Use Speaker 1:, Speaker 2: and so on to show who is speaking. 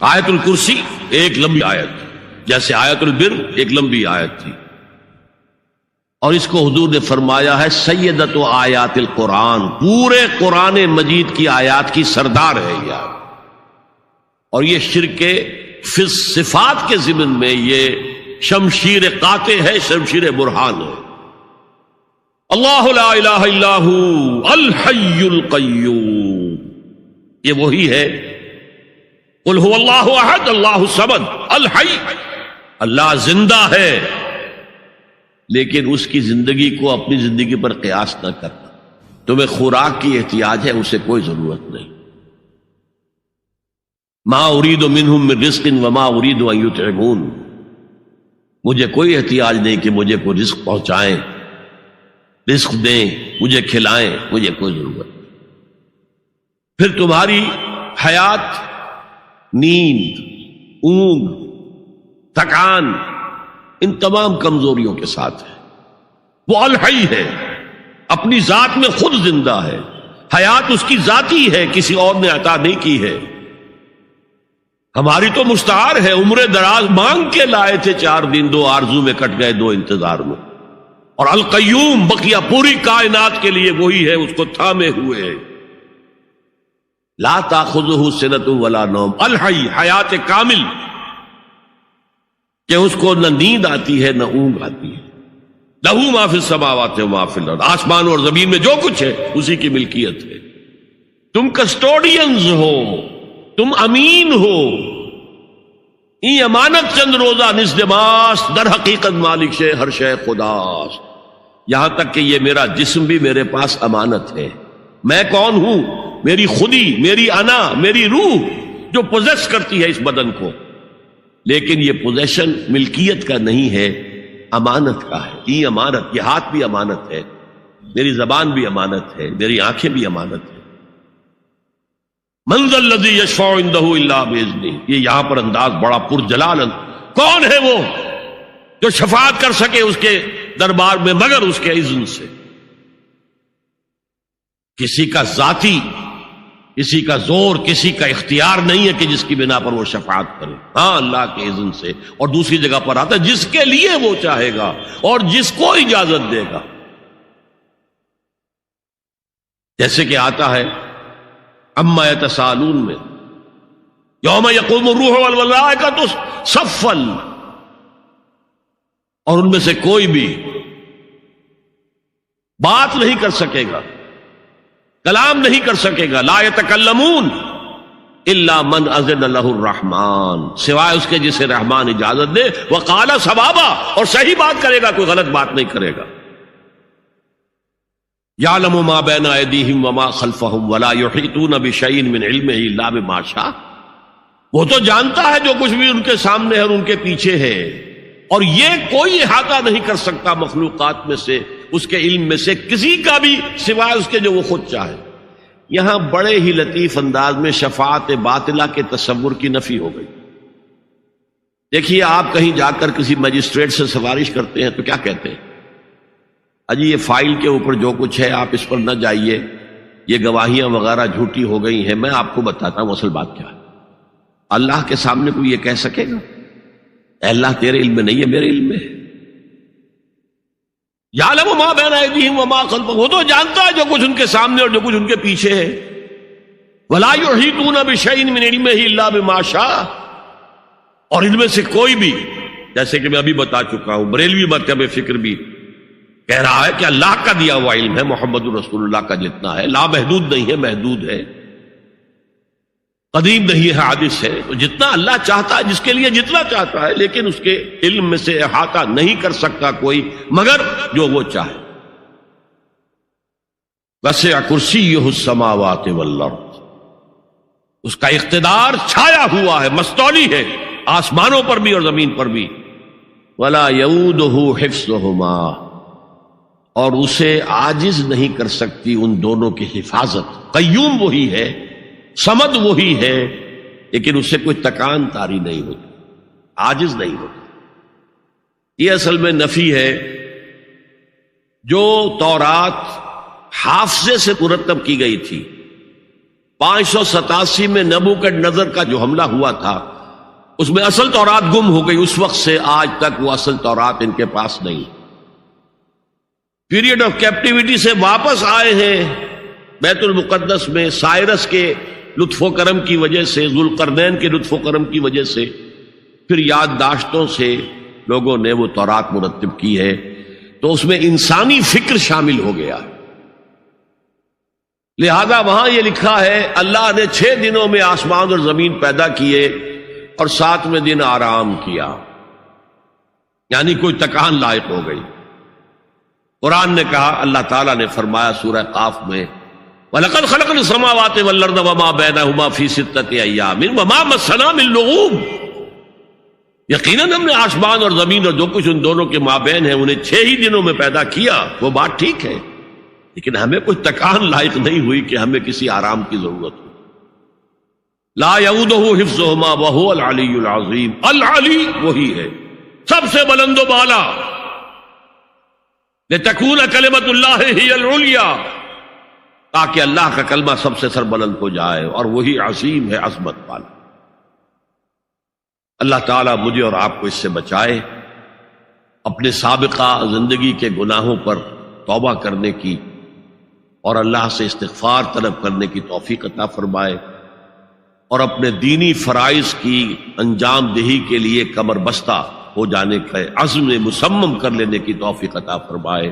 Speaker 1: آیت الکرسی ایک لمبی آیت، جیسے آیت البر ایک لمبی آیت تھی، اور اس کو حضور نے فرمایا ہے سیدۃ آیات القرآن، پورے قرآن مجید کی آیات کی سردار ہے یہ، اور یہ شرک فی صفات کے ضمن میں یہ شمشیر قاطع ہے، شمشیر برہان ہے۔ اللہ لا الہ الا ہو الحی القیوم، یہ وہی ہے قل هو اللہ احد اللہ الصمد الحی، اللہ زندہ ہے، لیکن اس کی زندگی کو اپنی زندگی پر قیاس نہ کرنا۔ تمہیں خوراک کی احتیاج ہے، اسے کوئی ضرورت نہیں۔ ما اريد منهم من رزق وما اريد ان يطعمون، مجھے کوئی احتیاج نہیں کہ مجھے کوئی رزق پہنچائیں، رزق دیں، مجھے کھلائیں، مجھے کوئی ضرورت نہیں۔ پھر تمہاری حیات نیند، اونگ، تھکان، ان تمام کمزوریوں کے ساتھ ہے۔ وہ الحی ہے، اپنی ذات میں خود زندہ ہے، حیات اس کی ذاتی ہے، کسی اور نے عطا نہیں کی ہے۔ ہماری تو مستعار ہے، عمر دراز مانگ کے لائے تھے، 4 دن 2 آرزو میں کٹ گئے، 2 انتظار میں۔ اور القیوم بقیہ پوری کائنات کے لیے وہی ہے، اس کو تھامے ہوئے ہے۔ لا تاخذہ سنۃ ولا نوم، الحی، حیات کامل، کہ اس کو نہ نیند آتی ہے نہ اونگ آتی ہے۔ لہو ما فی السماوات و ما فی الارض، آسمان اور زمین میں جو کچھ ہے اسی کی ملکیت ہے۔ تم کسٹوڈینز ہو، تم امین ہو، ای امانت چند روزہ نزدماس، در حقیقت مالک شے ہر شے خداست۔ یہاں تک کہ یہ میرا جسم بھی میرے پاس امانت ہے۔ میں کون ہوں؟ میری خودی، میری انا، میری روح جو پوزیس کرتی ہے اس بدن کو، لیکن یہ پوزیشن ملکیت کا نہیں ہے، امانت کا ہے۔ یہ امانت، یہ ہاتھ بھی امانت ہے، میری زبان بھی امانت ہے، میری آنکھیں بھی امانت ہے۔ من ذا الذی یشفع عندہ الا باذنہ، یہ یہاں پر انداز بڑا پرجلال، کون ہے وہ جو شفاعت کر سکے اس کے دربار میں مگر اس کے اذن سے؟ کسی کا ذاتی، کسی کا زور، کسی کا اختیار نہیں ہے کہ جس کی بنا پر وہ شفاعت کرے، ہاں اللہ کے اذن سے۔ اور دوسری جگہ پر آتا ہے جس کے لیے وہ چاہے گا اور جس کو اجازت دے گا، جیسے کہ آتا ہے اما یتساءلون میں، یوم یقوم الروح والملائکۃ صفا، اور ان میں سے کوئی بھی بات نہیں کر سکے گا، کلام نہیں کر سکے گا، لا یتکلمون الا من اذن له الرحمن، سوائے اس کے جسے رحمان اجازت دے، وقال صوابا، اور صحیح بات کرے گا، کوئی غلط بات نہیں کرے گا۔ یعلم ما بین ایدیہم وما خلفہم ولا یحیطون بشیء من علمہ الا بما شاء، وہ تو جانتا ہے جو کچھ بھی ان کے سامنے ہے اور ان کے پیچھے ہے، اور یہ کوئی احاطہ نہیں کر سکتا مخلوقات میں سے، اس کے علم میں سے کسی کا بھی، سوائے اس کے جو وہ خود چاہے۔ یہاں بڑے ہی لطیف انداز میں شفاعت باطلہ کے تصور کی نفی ہو گئی۔ دیکھیے، آپ کہیں جا کر کسی مجسٹریٹ سے سفارش کرتے ہیں تو کیا کہتے ہیں؟ اجی یہ فائل کے اوپر جو کچھ ہے آپ اس پر نہ جائیے، یہ گواہیاں وغیرہ جھوٹی ہو گئی ہیں، میں آپ کو بتاتا ہوں اصل بات کیا ہے۔ اللہ کے سامنے کوئی یہ کہہ سکے گا اے اللہ تیرے علم میں نہیں ہے، میرے علم میں ہے؟ یعلم ما بین ایدیہم وما خلفہم، وہ تو جانتا ہے جو کچھ ان کے سامنے اور جو کچھ ان کے پیچھے ہے۔ ولا یحیطون بشیء من علمہ الا بما شاء، اور ان میں سے کوئی بھی، جیسے کہ میں ابھی بتا چکا ہوں، بریلوی مکتب فکر بھی کہہ رہا ہے کہ اللہ کا دیا ہوا علم ہے، محمد رسول اللہ کا جتنا ہے، لا محدود نہیں ہے، محدود ہے، قدیم نہیں ہے، حادث ہے۔ تو جتنا اللہ چاہتا ہے، جس کے لیے جتنا چاہتا ہے، لیکن اس کے علم میں سے احاطہ نہیں کر سکتا کوئی مگر جو وہ چاہے۔ وسع کرسیہ السماوات والارض، اس کا اقتدار چھایا ہوا ہے، مستولی ہے، آسمانوں پر بھی اور زمین پر بھی۔ ولا یؤودہ حفظہما، اور اسے عاجز نہیں کر سکتی ان دونوں کی حفاظت۔ قیوم وہی ہے، صمد وہی ہے، لیکن اس سے کوئی تکان تاری نہیں ہوتی، عاجز نہیں ہوتی۔ یہ اصل میں نفی ہے جو تورات حافظے سے مرتب کی گئی تھی، 587 میں نبوکڈنضر کا جو حملہ ہوا تھا اس میں اصل تورات گم ہو گئی. اس وقت سے آج تک وہ اصل تورات ان کے پاس نہیں. پیریڈ آف کیپٹیوٹی سے واپس آئے ہیں بیت المقدس میں سائرس کے لطف و کرم کی وجہ سے، ذوالقرنین کے لطف و کرم کی وجہ سے. پھر یادداشتوں سے لوگوں نے وہ تورات مرتب کی ہے، تو اس میں انسانی فکر شامل ہو گیا. لہذا وہاں یہ لکھا ہے اللہ نے 6 دنوں میں آسمان اور زمین پیدا کیے اور 7ویں دن آرام کیا، یعنی کوئی تکان لائق ہو گئی. قرآن نے کہا، اللہ تعالیٰ نے فرمایا سورہ قاف میں، وَلَقَدْ خَلَقْنَا السَّمَاوَاتِ وَالْأَرْضَ وَمَا بَيْنَهُمَا فِي 6 أَيَّامٍ وَمَا مَسَّنَا مِن لُغُوبٍ. یقیناً ہم نے آسمان اور زمین اور جو کچھ ان دونوں کے مابین ہے انہیں 6 ہی دنوں میں پیدا کیا. وہ بات ٹھیک ہے، لیکن ہمیں کوئی تکان لائق نہیں ہوئی کہ ہمیں کسی آرام کی ضرورت ہو. لا یعودہ حفظہما وہو العلی العظیم. العلی وہی ہے سب سے بلند و بالا. لتکون کلمۃ اللہ ہی العلیٰ، تاکہ اللہ کا کلمہ سب سے سربلند ہو جائے، اور وہی عظیم ہے، عظمت والا. اللہ تعالیٰ مجھے اور آپ کو اس سے بچائے، اپنے سابقہ زندگی کے گناہوں پر توبہ کرنے کی اور اللہ سے استغفار طلب کرنے کی توفیق عطا فرمائے، اور اپنے دینی فرائض کی انجام دہی کے لیے کمر بستہ ہو جانے کا عزم مصمم کر لینے کی توفیق عطا فرمائے.